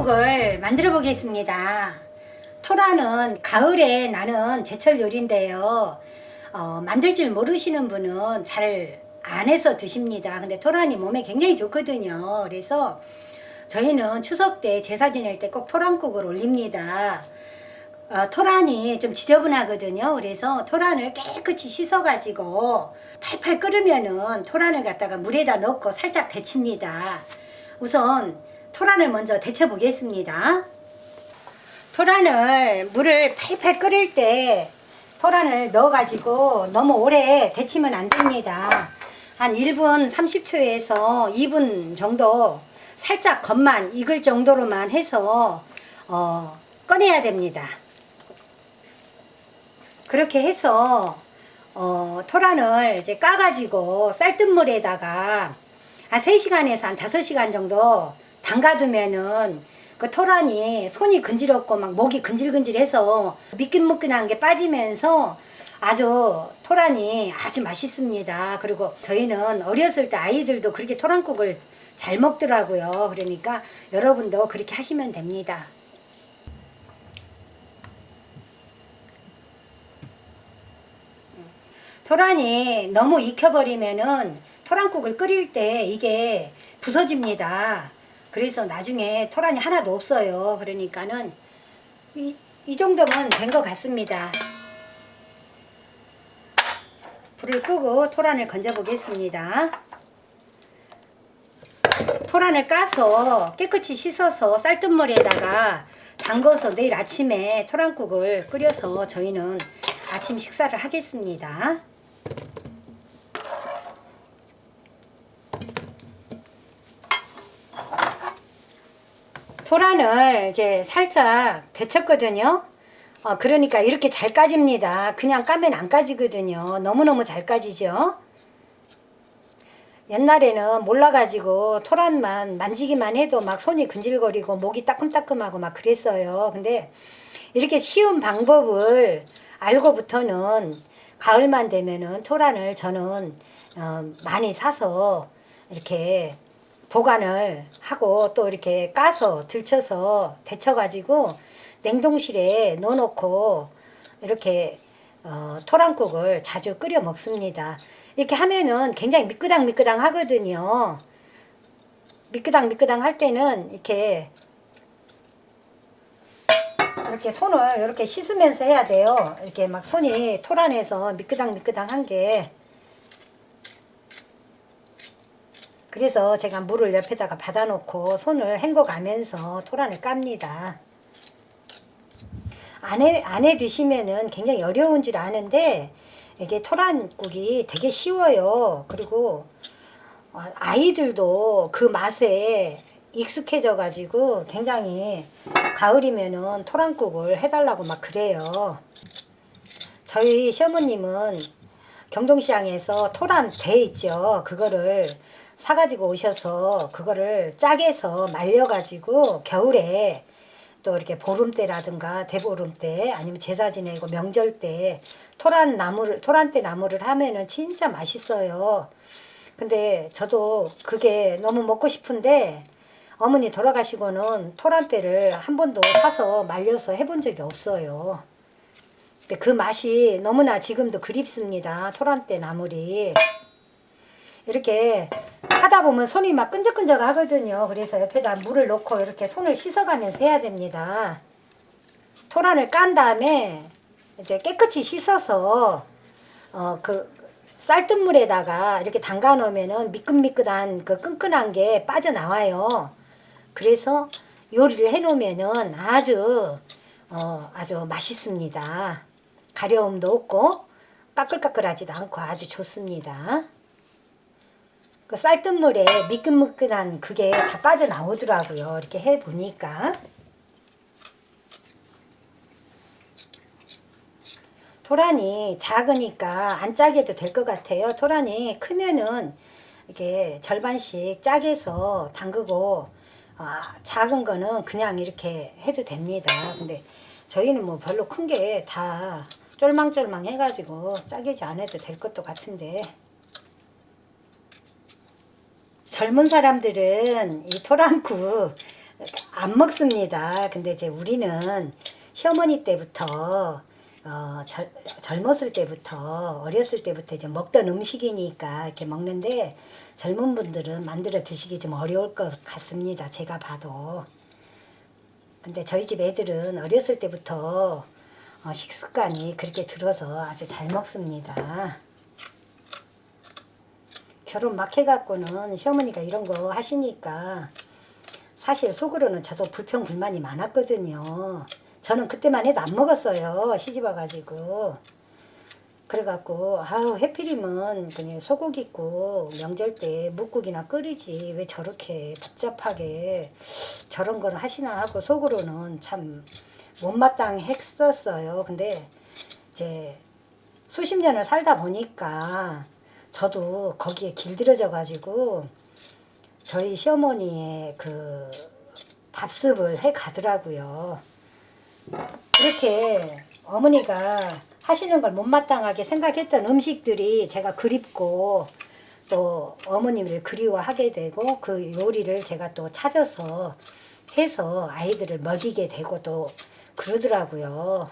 토란국을 만들어 보겠습니다. 토란은 가을에 나는 제철 요리인데요. 만들 줄 모르시는 분은 잘 안 해서 드십니다. 근데 토란이 몸에 굉장히 좋거든요. 그래서 저희는 추석 때 제사 지낼 때 꼭 토란국을 올립니다. 토란이 좀 지저분하거든요. 그래서 토란을 깨끗이 씻어 가지고 팔팔 끓으면은 토란을 갖다가 물에다 넣고 살짝 데칩니다. 우선 토란을 먼저 데쳐 보겠습니다. 토란을 물을 팔팔 끓일 때 토란을 넣어 가지고 너무 오래 데치면 안 됩니다. 한 1분 30초에서 2분 정도 살짝 겉만 익을 정도로만 해서 꺼내야 됩니다. 그렇게 해서 토란을 이제 까가지고 쌀뜨물에다가 한 3시간에서 한 5시간 정도 담가두면은 그 토란이 손이 근지럽고 막 목이 근질근질해서 미끈미끈한 게 빠지면서 아주 토란이 아주 맛있습니다. 그리고 저희는 어렸을 때 아이들도 그렇게 토란국을 잘 먹더라고요. 그러니까 여러분도 그렇게 하시면 됩니다. 토란이 너무 익혀버리면은 토란국을 끓일 때 이게 부서집니다. 그래서 나중에 토란이 하나도 없어요. 그러니까는 이 정도면 된 것 같습니다. 불을 끄고 토란을 건져 보겠습니다. 토란을 까서 깨끗이 씻어서 쌀뜨물에다가 담궈서 내일 아침에 토란국을 끓여서 저희는 아침 식사를 하겠습니다. 토란을 이제 살짝 데쳤거든요. 그러니까 이렇게 잘 까집니다. 그냥 까면 안 까지거든요. 너무너무 잘 까지죠. 옛날에는 몰라가지고 토란만 만지기만 해도 막 손이 근질거리고 목이 따끔따끔하고 막 그랬어요. 근데 이렇게 쉬운 방법을 알고부터는 가을만 되면은 토란을 저는 많이 사서 이렇게 보관을 하고 또 이렇게 까서 들쳐서 데쳐가지고 냉동실에 넣어놓고 이렇게 토란국을 자주 끓여 먹습니다. 이렇게 하면은 굉장히 미끄당 하거든요. 미끄당 할 때는 이렇게 손을 이렇게 씻으면서 해야 돼요. 이렇게 막 손이 토란에서 미끄당 게. 그래서 제가 물을 옆에다가 받아놓고 손을 헹궈가면서 토란을 깝니다. 안에 드시면은 굉장히 어려운 줄 아는데 이게 토란국이 되게 쉬워요. 그리고 아이들도 그 맛에 익숙해져 가지고 굉장히 가을이면은 토란국을 해달라고 막 그래요. 저희 시어머님은 경동시장에서 토란대 있죠. 그거를 사가지고 오셔서 그거를 짜게서 말려가지고 겨울에 또 이렇게 보름때라든가 대보름때 아니면 제사 지내고 명절 때 토란대 나무를 하면은 진짜 맛있어요. 근데 저도 그게 너무 먹고 싶은데 어머니 돌아가시고는 토란대를 한 번도 사서 말려서 해본 적이 없어요. 근데 그 맛이 너무나 지금도 그립습니다. 토란대 나물이. 이렇게 하다 보면 손이 막 끈적끈적 하거든요. 그래서 옆에다 물을 넣고 이렇게 손을 씻어가면서 해야 됩니다. 토란을 깐 다음에 이제 깨끗이 씻어서 그 쌀뜨물에다가 이렇게 담가 놓으면은 미끈미끈한 그 끈끈한 게 빠져나와요. 그래서 요리를 해 놓으면은 아주 맛있습니다. 가려움도 없고 까끌까끌하지도 않고 아주 좋습니다. 그 쌀뜨물에 미끈미끈한 그게 다 빠져나오더라고요. 이렇게 해 보니까. 토란이 작으니까 안 짜게도 될 것 같아요. 토란이 크면은 이렇게 절반씩 짜게서 담그고 작은 거는 그냥 이렇게 해도 됩니다. 근데 저희는 뭐 별로 큰 게 다 쫄망쫄망 해가지고 짜게지 안 해도 될 것도 같은데 젊은 사람들은 이 토란국 안 먹습니다. 근데 이제 우리는 시어머니 때부터 젊었을 때부터 어렸을 때부터 이제 먹던 음식이니까 이렇게 먹는데 젊은 분들은 만들어 드시기 좀 어려울 것 같습니다. 제가 봐도. 근데 저희 집 애들은 어렸을 때부터 식습관이 그렇게 들어서 아주 잘 먹습니다. 결혼 막 해갖고는 시어머니가 이런 거 하시니까 사실 속으로는 저도 불평불만이 많았거든요. 저는 그때만 해도 안 먹었어요. 시집 와가지고. 그래갖고 아우 해필이면 그냥 소고기국 명절 때 묵국이나 끓이지 왜 저렇게 복잡하게 저런 걸 하시나 하고 속으로는 참 못마땅했었어요. 근데 이제 수십 년을 살다 보니까 저도 거기에 길들여져 가지고 저희 시어머니의 그 답습을 해 가더라고요. 이렇게 어머니가 하시는 걸 못마땅하게 생각했던 음식들이 제가 그립고 또 어머님을 그리워하게 되고 그 요리를 제가 또 찾아서 해서 아이들을 먹이게 되고 또 그러더라고요.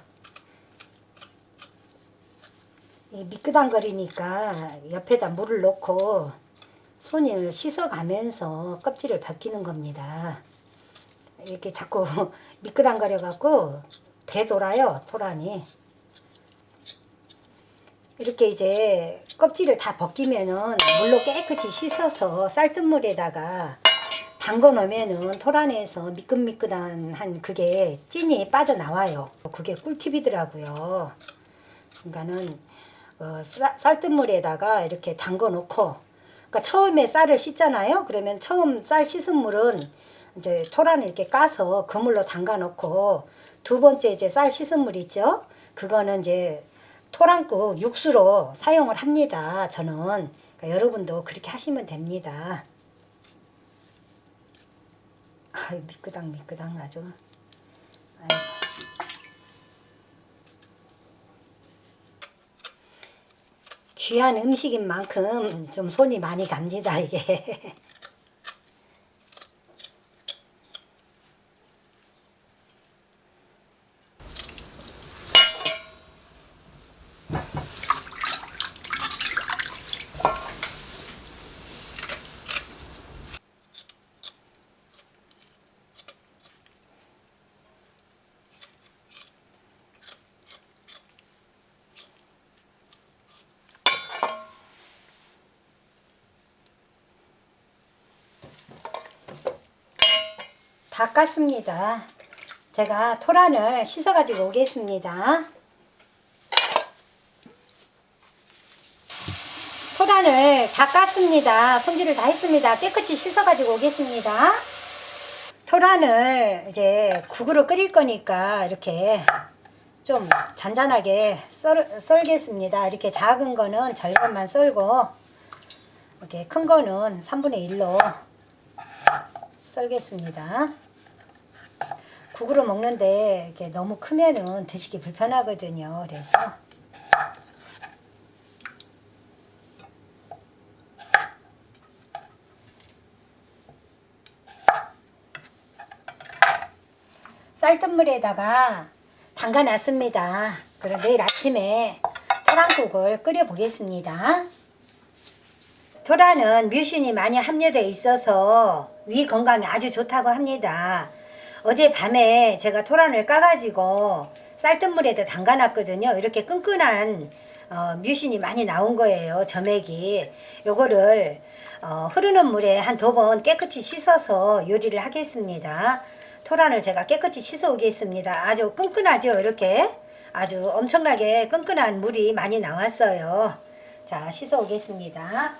이 미끄덩거리니까 옆에다 물을 넣고 손을 씻어가면서 껍질을 벗기는 겁니다. 이렇게 자꾸 미끄덩거려 갖고 배 돌아요, 토란이. 이렇게 이제 껍질을 다 벗기면은 물로 깨끗이 씻어서 쌀뜨물에다가 담궈 놓으면은 토란에서 미끈미끈한 그게 찐이 빠져나와요. 그게 꿀팁이더라고요. 그러니까는 쌀뜨물에다가 이렇게 담궈 놓고, 그러니까 처음에 쌀을 씻잖아요. 그러면 처음 쌀 씻은 물은 이제 토란을 이렇게 까서 그 물로 담가 놓고, 두 번째 이제 쌀 씻은 물 있죠. 그거는 이제 토란국 육수로 사용을 합니다. 저는. 그러니까 여러분도 그렇게 하시면 됩니다. 아유, 미끄당 아주. 아유. 귀한 음식인 만큼 좀 손이 많이 갑니다, 이게. 다 깠습니다. 제가 토란을 씻어 가지고 오겠습니다. 토란을 다 깠습니다. 손질을 다 했습니다. 깨끗이 씻어 가지고 오겠습니다. 토란을 이제 국으로 끓일 거니까 이렇게 좀 잔잔하게 썰겠습니다. 이렇게 작은 거는 절반만 썰고 이렇게 큰 거는 3분의 1로 썰겠습니다. 국으로 먹는데 이게 너무 크면은 드시기 불편하거든요. 그래서 쌀뜨물에다가 담가 놨습니다. 그럼 내일 아침에 토란국을 끓여 보겠습니다. 토란은 뮤신이 많이 함유되어 있어서 위 건강에 아주 좋다고 합니다. 어젯밤에 제가 토란을 까가지고 쌀뜨물에다 담가놨거든요. 이렇게 끈끈한 뮤신이 많이 나온 거예요. 점액이. 요거를 흐르는 물에 한 2번 깨끗이 씻어서 요리를 하겠습니다. 토란을 제가 깨끗이 씻어 오겠습니다. 아주 끈끈하죠. 이렇게 아주 엄청나게 끈끈한 물이 많이 나왔어요. 자, 씻어 오겠습니다.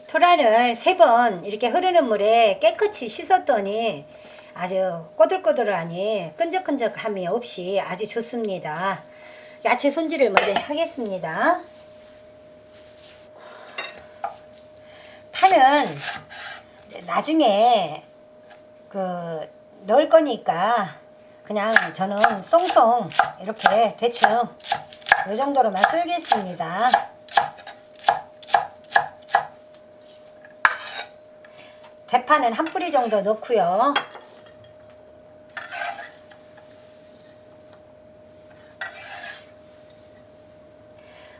토란을 3번 이렇게 흐르는 물에 깨끗이 씻었더니 아주 꼬들꼬들하니 끈적끈적함이 없이 아주 좋습니다. 야채 손질을 먼저 하겠습니다. 파는 나중에 넣을 거니까 그냥 저는 송송 이렇게 대충 이 정도로만 썰겠습니다. 대파는 한 뿌리 정도 넣고요.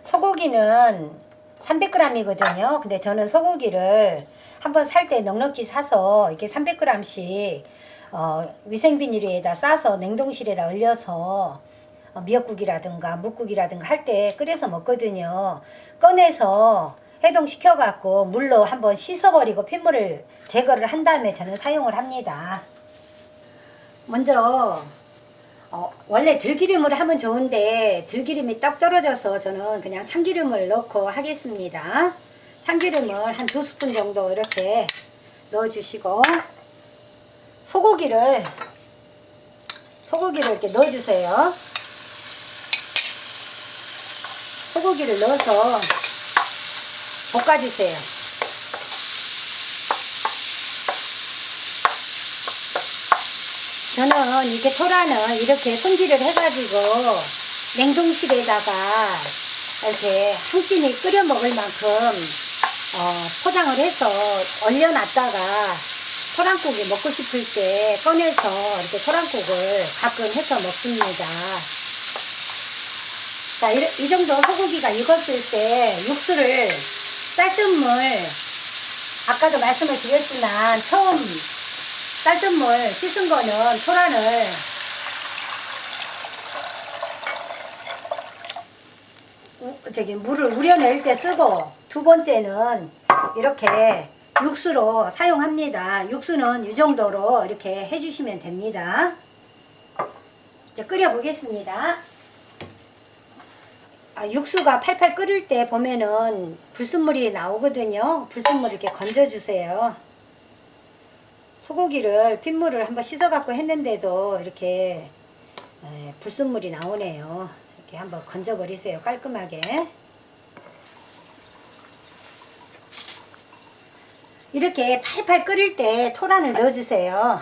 소고기는 300g이거든요. 근데 저는 소고기를 한번 살 때 넉넉히 사서 이렇게 300g씩 위생비닐에다 싸서 냉동실에다 얼려서 미역국이라든가 묵국이라든가 할 때 끓여서 먹거든요. 꺼내서 해동시켜 갖고 물로 한번 씻어버리고 핏물을 제거를 한 다음에 저는 사용을 합니다. 먼저 원래 들기름으로 하면 좋은데 들기름이 떡 떨어져서 저는 그냥 참기름을 넣고 하겠습니다. 참기름을 한 2스푼 정도 이렇게 넣어주시고 소고기를 이렇게 넣어주세요. 소고기를 넣어서 볶아주세요. 저는 이렇게 토란을 이렇게 손질을 해가지고 냉동실에다가 이렇게 한 끼니 끓여 먹을 만큼 포장을 해서 얼려놨다가 토란국이 먹고 싶을 때 꺼내서 이렇게 토란국을 가끔 해서 먹습니다. 자, 이 정도 소고기가 익었을 때 육수를 쌀뜨물, 아까도 말씀을 드렸지만 처음 쌀뜨물 씻은 거는 토란을 물을 우려낼 때 쓰고, 두 번째는 이렇게 육수로 사용합니다. 육수는 이 정도로 이렇게 해주시면 됩니다. 이제 끓여 보겠습니다. 육수가 팔팔 끓을 때 보면은 불순물이 나오거든요. 불순물 이렇게 건져주세요. 소고기를 핏물을 한번 씻어 갖고 했는데도 이렇게 불순물이 나오네요. 이렇게 한번 건져 버리세요. 깔끔하게. 이렇게 팔팔 끓일 때 토란을 넣어주세요.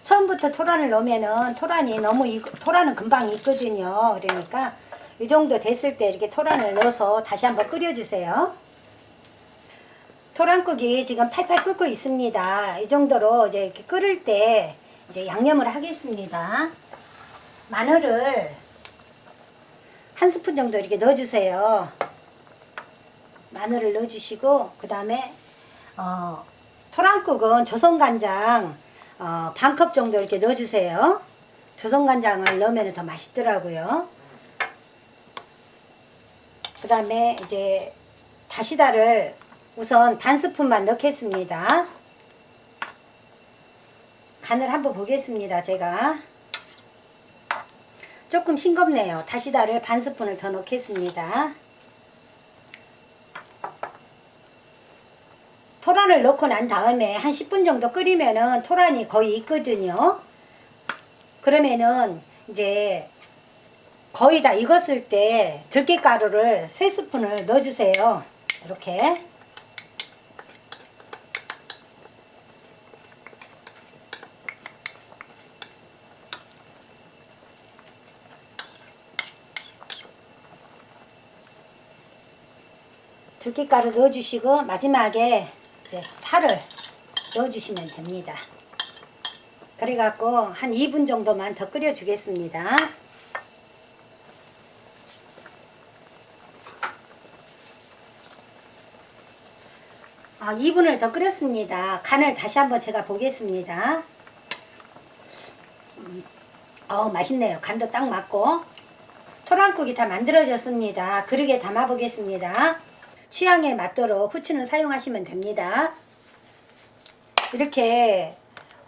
처음부터 토란을 넣으면은 토란은 금방 익거든요. 그러니까 이 정도 됐을 때 이렇게 토란을 넣어서 다시 한번 끓여주세요. 토란국이 지금 팔팔 끓고 있습니다. 이 정도로 이제 이렇게 끓을 때 이제 양념을 하겠습니다. 마늘을 한 스푼 정도 이렇게 넣어주세요. 마늘을 넣어주시고, 그 다음에 토란국은 조선간장 반컵 정도 이렇게 넣어주세요. 조선간장을 넣으면 더 맛있더라고요. 그 다음에 이제 다시다를 우선 반 스푼만 넣겠습니다. 간을 한번 보겠습니다. 제가 조금 싱겁네요. 다시다를 반 스푼을 더 넣겠습니다. 토란을 넣고 난 다음에 한 10분 정도 끓이면은 토란이 거의 익거든요. 그러면은 이제 거의 다 익었을 때 들깨가루를 3스푼을 넣어주세요. 이렇게. 들깨가루 넣어주시고 마지막에 이제 파를 넣어주시면 됩니다. 그래갖고 한 2분 정도만 더 끓여주겠습니다. 2분을 더 끓였습니다. 간을 다시 한번 제가 보겠습니다. 맛있네요. 간도 딱 맞고. 토란국이 다 만들어졌습니다. 그릇에 담아 보겠습니다. 취향에 맞도록 후추는 사용하시면 됩니다. 이렇게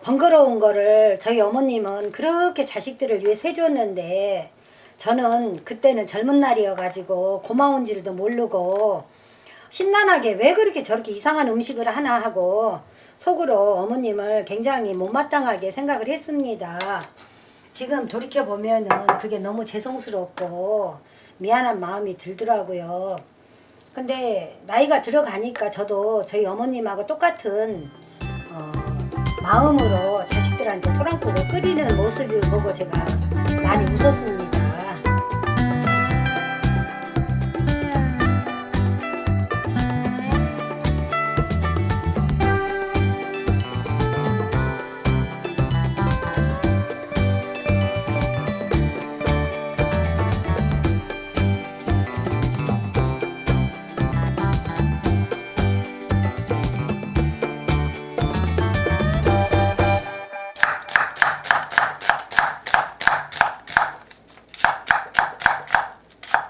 번거로운 거를 저희 어머님은 그렇게 자식들을 위해 해줬는데, 저는 그때는 젊은 날이어가지고 고마운 줄도 모르고 심란하게 왜 그렇게 저렇게 이상한 음식을 하나 하고 속으로 어머님을 굉장히 못마땅하게 생각을 했습니다. 지금 돌이켜보면은 그게 너무 죄송스럽고 미안한 마음이 들더라고요. 근데 나이가 들어가니까 저도 저희 어머님하고 똑같은 마음으로 자식들한테 토란국을 끓이는 모습을 보고 제가 많이 웃었습니다.